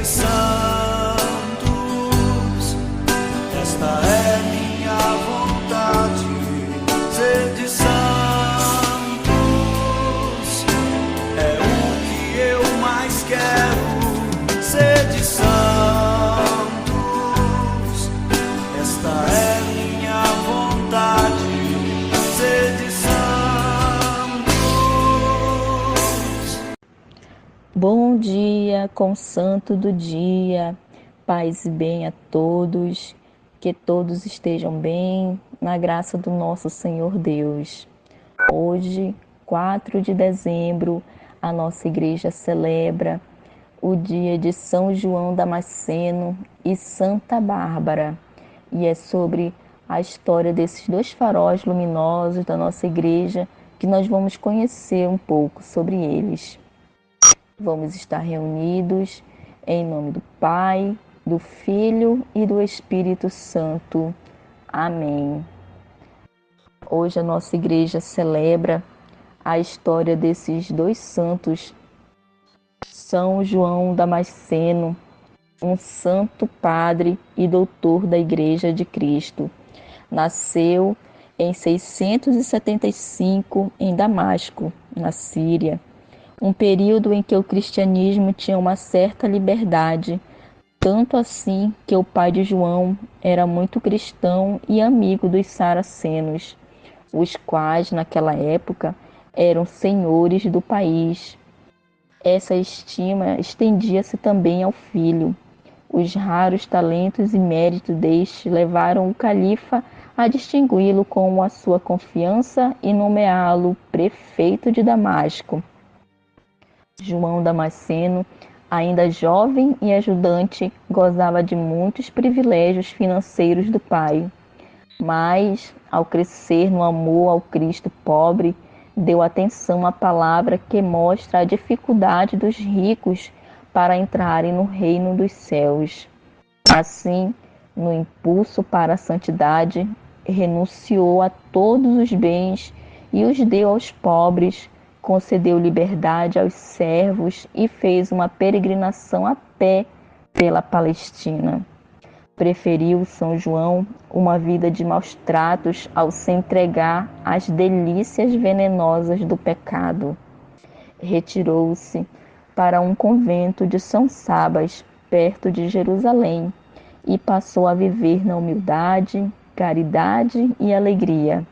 de santos, esta é minha vontade. Ser de santos é o que eu mais quero. Ser de santos, esta é minha vontade. Ser de santos. Bom dia com o santo do dia, paz e bem a todos, que todos estejam bem, na graça do nosso Senhor Deus. Hoje, 4 de dezembro, a nossa igreja celebra o dia de São João Damasceno e Santa Bárbara, e é sobre a história desses dois faróis luminosos da nossa igreja que nós vamos conhecer um pouco sobre eles. Vamos estar reunidos em nome do Pai, do Filho e do Espírito Santo. Amém. Hoje a nossa igreja celebra a história desses dois santos. São João Damasceno, um santo padre e doutor da Igreja de Cristo. Nasceu em 675 em Damasco, na Síria. Um período em que o cristianismo tinha uma certa liberdade, tanto assim que o pai de João era muito cristão e amigo dos saracenos, os quais, naquela época, eram senhores do país. Essa estima estendia-se também ao filho. Os raros talentos e méritos deste levaram o califa a distingui-lo com a sua confiança e nomeá-lo prefeito de Damasco. João Damasceno, ainda jovem e ajudante, gozava de muitos privilégios financeiros do pai. Mas, ao crescer no amor ao Cristo pobre, deu atenção à palavra que mostra a dificuldade dos ricos para entrarem no reino dos céus. Assim, no impulso para a santidade, renunciou a todos os bens e os deu aos pobres, concedeu liberdade aos servos e fez uma peregrinação a pé pela Palestina. Preferiu São João uma vida de maus tratos ao se entregar às delícias venenosas do pecado. Retirou-se para um convento de São Sabas, perto de Jerusalém, e passou a viver na humildade, caridade e alegria.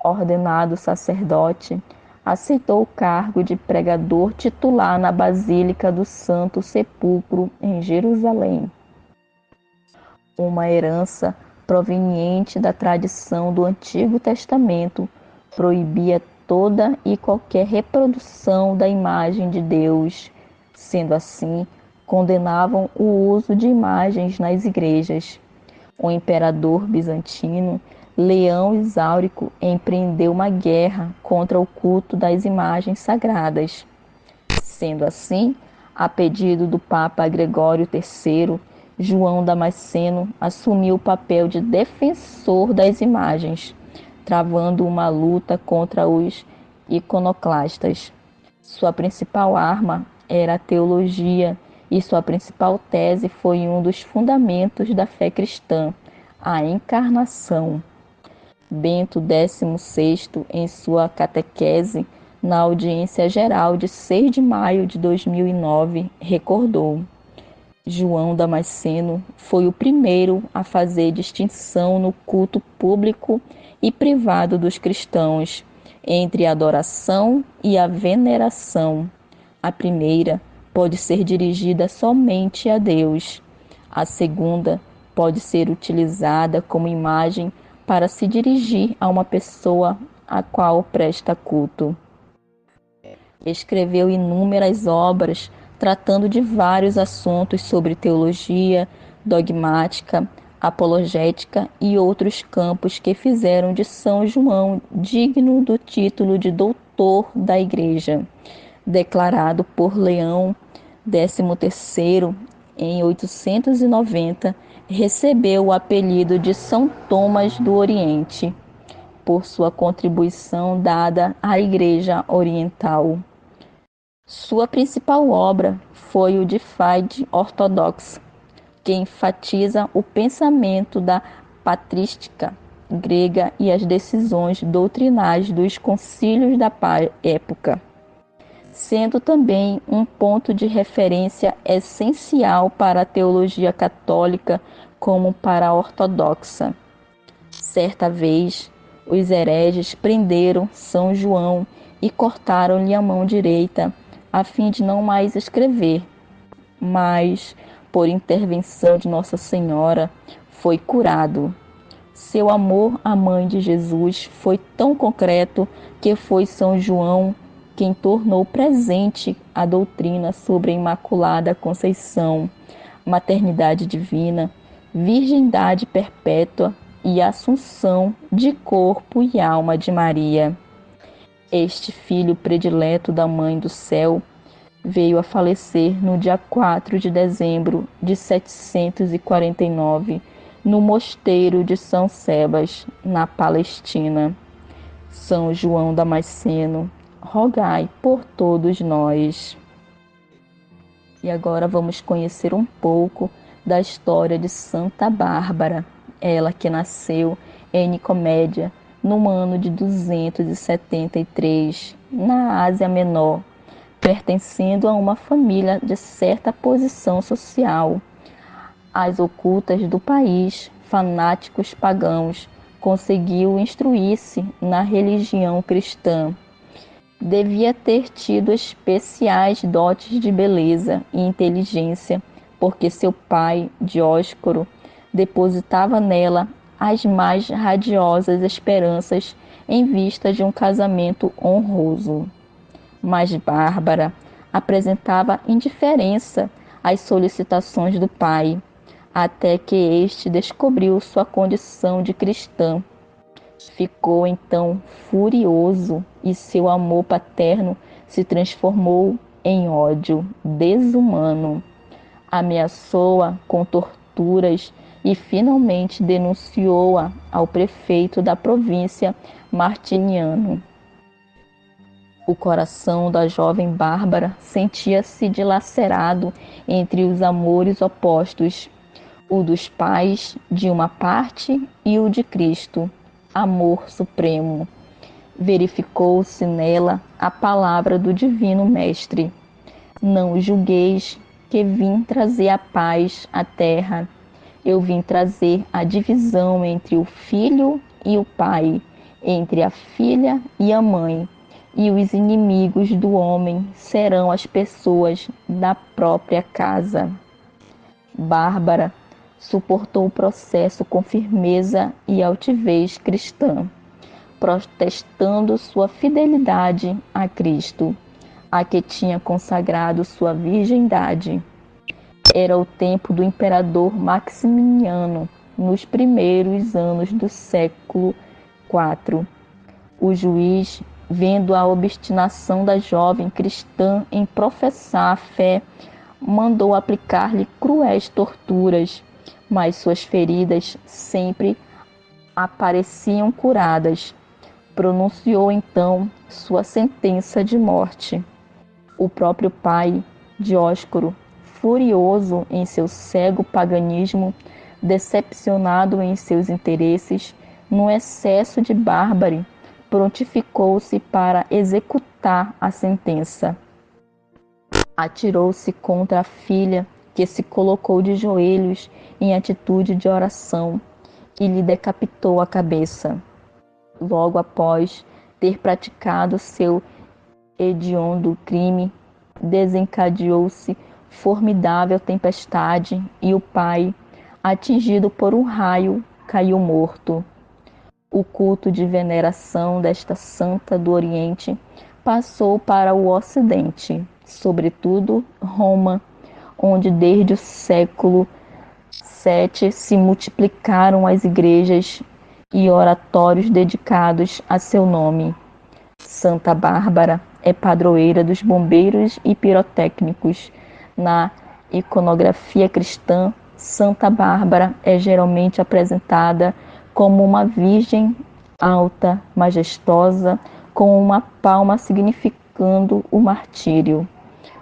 Ordenado sacerdote, aceitou o cargo de pregador titular na Basílica do Santo Sepulcro, em Jerusalém. Uma herança proveniente da tradição do Antigo Testamento proibia toda e qualquer reprodução da imagem de Deus. Sendo assim, condenavam o uso de imagens nas igrejas. O imperador bizantino Leão Exáurico empreendeu uma guerra contra o culto das imagens sagradas. Sendo assim, a pedido do Papa Gregório III, João Damasceno assumiu o papel de defensor das imagens, travando uma luta contra os iconoclastas. Sua principal arma era a teologia e sua principal tese foi um dos fundamentos da fé cristã, a encarnação. Bento XVI, em sua catequese na audiência geral de 6 de maio de 2009, recordou: João Damasceno foi o primeiro a fazer distinção no culto público e privado dos cristãos entre a adoração e a veneração. A primeira pode ser dirigida somente a Deus. A segunda pode ser utilizada como imagem para se dirigir a uma pessoa a qual presta culto. Escreveu inúmeras obras tratando de vários assuntos sobre teologia, dogmática, apologética e outros campos que fizeram de São João digno do título de doutor da Igreja, declarado por Leão XIII em 890, recebeu o apelido de São Tomás do Oriente, por sua contribuição dada à Igreja Oriental. Sua principal obra foi o De Fide Orthodox, que enfatiza o pensamento da patrística grega e as decisões doutrinais dos concílios da época, sendo também um ponto de referência essencial para a teologia católica como para a ortodoxa. Certa vez, os hereges prenderam São João e cortaram-lhe a mão direita, a fim de não mais escrever. Mas, por intervenção de Nossa Senhora, foi curado. Seu amor à Mãe de Jesus foi tão concreto que foi São João quem tornou presente a doutrina sobre a Imaculada Conceição, maternidade divina, virgindade perpétua e assunção de corpo e alma de Maria. Este filho predileto da Mãe do Céu veio a falecer no dia 4 de dezembro de 749, no mosteiro de São Sebas, na Palestina. São João Damasceno, rogai por todos nós. E agora vamos conhecer um pouco da história de Santa Bárbara, ela que nasceu em Nicomédia, no ano de 273, na Ásia Menor, pertencendo a uma família de certa posição social. As ocultas do país, fanáticos pagãos, conseguiu instruir-se na religião cristã. Devia ter tido especiais dotes de beleza e inteligência, porque seu pai, Dióscoro, depositava nela as mais radiosas esperanças em vista de um casamento honroso. Mas Bárbara apresentava indiferença às solicitações do pai, até que este descobriu sua condição de cristã. Ficou então furioso e seu amor paterno se transformou em ódio desumano. Ameaçou-a com torturas e finalmente denunciou-a ao prefeito da província Martiniano. O coração da jovem Bárbara sentia-se dilacerado entre os amores opostos, o dos pais de uma parte e o de Cristo, amor supremo. Verificou-se nela a palavra do Divino Mestre: não julgueis que vim trazer a paz à terra. Eu vim trazer a divisão entre o filho e o pai, entre a filha e a mãe, e os inimigos do homem serão as pessoas da própria casa. Bárbara suportou o processo com firmeza e altivez cristã, protestando sua fidelidade a Cristo, a que tinha consagrado sua virgindade. Era o tempo do imperador Maximiano, nos primeiros anos do século IV. O juiz, vendo a obstinação da jovem cristã em professar a fé, mandou aplicar-lhe cruéis torturas, mas suas feridas sempre apareciam curadas. Pronunciou então sua sentença de morte. O próprio pai, Dióscoro, furioso em seu cego paganismo, decepcionado em seus interesses, no excesso de bárbaro, prontificou-se para executar a sentença. Atirou-se contra a filha, que se colocou de joelhos em atitude de oração, e lhe decapitou a cabeça. Logo após ter praticado seu hediondo crime, desencadeou-se formidável tempestade e o pai, atingido por um raio, caiu morto. O culto de veneração desta santa do Oriente passou para o Ocidente, sobretudo Roma, onde desde o século VII se multiplicaram as igrejas e oratórios dedicados a seu nome. Santa Bárbara é padroeira dos bombeiros e pirotécnicos. Na iconografia cristã, Santa Bárbara é geralmente apresentada como uma virgem alta, majestosa, com uma palma significando o martírio.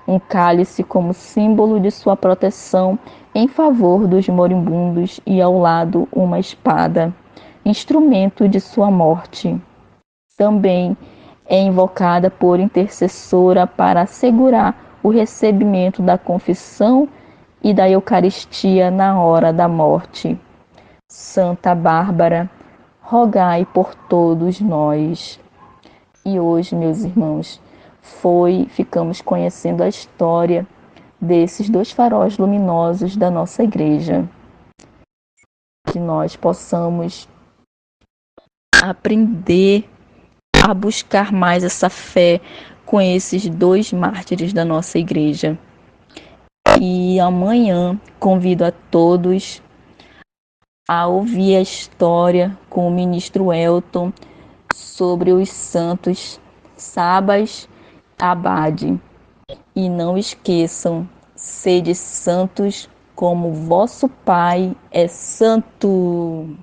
um cálice como símbolo de sua proteção em favor dos moribundos e ao lado uma espada, instrumento de sua morte. Também é invocada por intercessora para assegurar o recebimento da confissão e da Eucaristia na hora da morte. Santa Bárbara, rogai por todos nós. E hoje, meus irmãos, ficamos conhecendo a história desses dois faróis luminosos da nossa igreja. Que nós possamos aprender a buscar mais essa fé com esses dois mártires da nossa igreja. E amanhã convido a todos a ouvir a história com o ministro Elton sobre os santos Sabas Abade. E não esqueçam, sede santos como vosso Pai é santo.